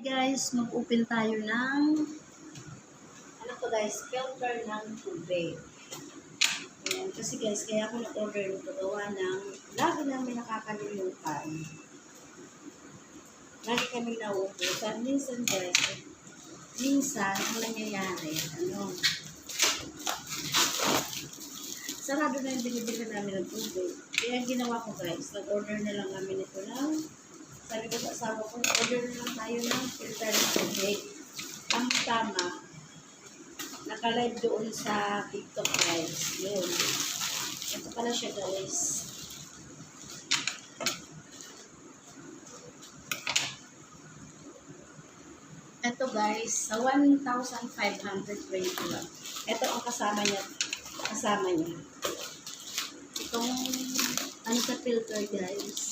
Guys, mag-open tayo ng filter ng tubig. Ayan, kasi guys, kaya ako nag-order nito gawa ng lagi namin nakakalimutan. Lagi kami nauubusan. Minsan, ang nangyayari, sarado na yung binibili namin ng tubig. Kaya ang ginawa ko guys, nag-order na lang namin ito ng, sabi ko sa asawa ko, order na lang tayo ng filter ng tubig. Ang tama, naka-live doon sa TikTok guys. Yun. Ito pala siya guys. Ito guys, sa 1,520 lang. Ito ang kasama niya. Itong, sa filter guys.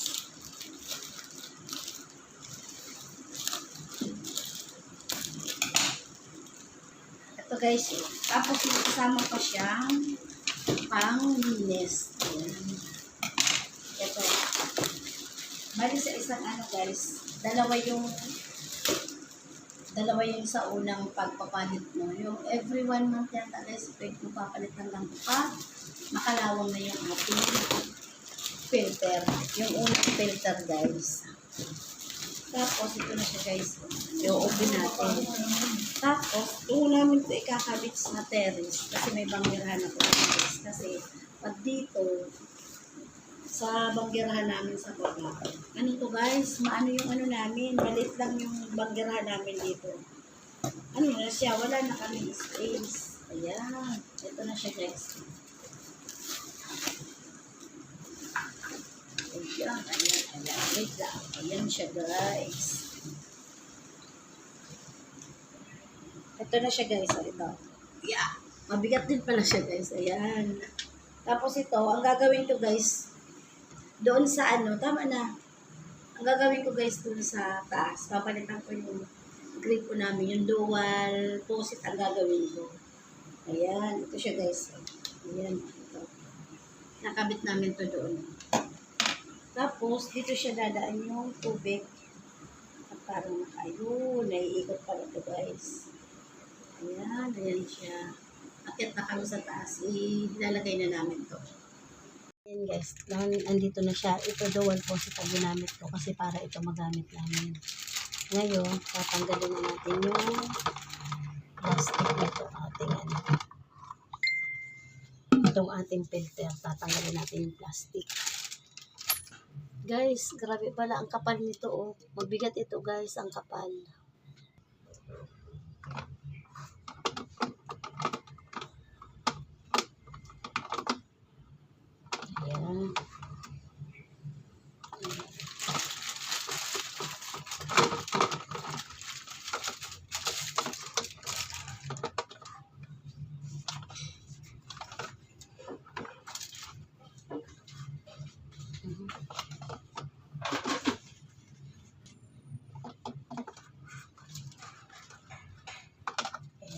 Ito guys, tapos kasama pa siyang pang-linis. Ito. Bali sa isang guys, dalawa yung sa unang pagpapalit mo. Yung every 1 month yata guys, pwede mo papalitan lang pa, makalawang na yung ating filter. Yung unang filter guys. Tapos ito na siya guys. I-open natin. Tapos, doon namin ito ikakabit sa terrace. Kasi may banggirahan ako guys. Kasi pag dito, sa banggirahan namin sa baba. Ano to guys? Maano yung namin? Maliit lang yung banggirahan namin dito. Ano na siya? Wala na kami space. Ayan. Ito na siya guys. Ayan. Wait lang. Ayan siya guys. Ito na siya guys. Ito. Yeah. Mabigat din pala siya guys. Ayan. Tapos ito, ang gagawin ko guys, doon sa tama na. Ang gagawin ko guys doon sa taas, papalitan ko yung gripo namin, yung dual faucet ang gagawin ko. Ayan, ito siya guys. Ayan, ito. Nakabit namin to doon. Tapos, dito siya dadaan yung tubig. At parang ayun, naiikot pala ito guys. Ayan siya. Akit na kami sa taas, ilalagay na namin to. Ayan guys, andito na siya. Ito dual faucet ang ginamit ko kasi para ito magamit namin. Ngayon, tatanggalin na natin yung plastic nito itong ating filter. Tatanggalin natin yung plastic. Guys, grabe pala ang kapal nito oh. Mabigat ito guys, ang kapal. Ayan.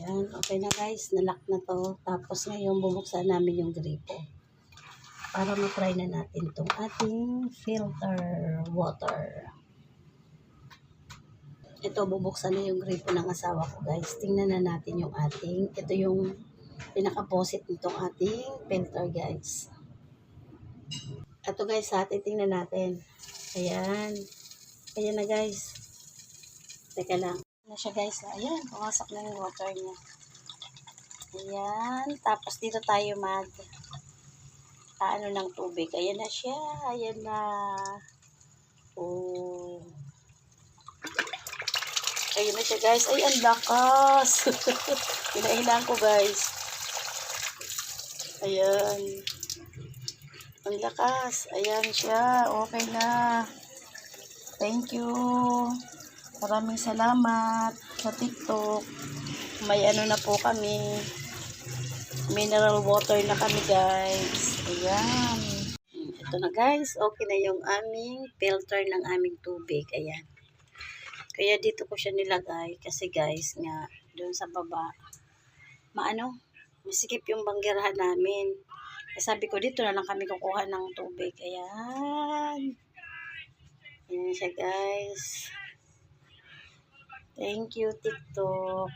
Ayan, okay na guys, nalock na to. Tapos ngayon bubuksan namin yung gripo para matry na natin itong ating filter water. Ito, bubuksan na yung gripo ng asawa ko guys. Tingnan na natin yung ito yung pinaka-faucet nitong ating filter guys. Ito guys, titingnan natin. Ayan. Ayan na guys. Teka lang. Na siya guys. Ayan, pumasok na yung water niya. Ayan. Tapos dito tayo ng tubig. Ayan na siya. Ayan na. Oh. Ayan na siya guys. Ay, ang lakas. Hinailan ko guys. Ayan. Ang lakas. Ayan siya. Okay na. Thank you. Maraming salamat sa TikTok. May na po kami. Mineral water na kami guys. Ayan. Ito na guys. Okay na yung aming filter ng aming tubig. Ayan. Kaya dito ko siya nilagay. Kasi guys nga, doon sa baba, masikip yung banggirahan namin. Sabi ko, dito na lang kami kukuha ng tubig. Ayan. Ayan siya guys. Thank you, TikTok.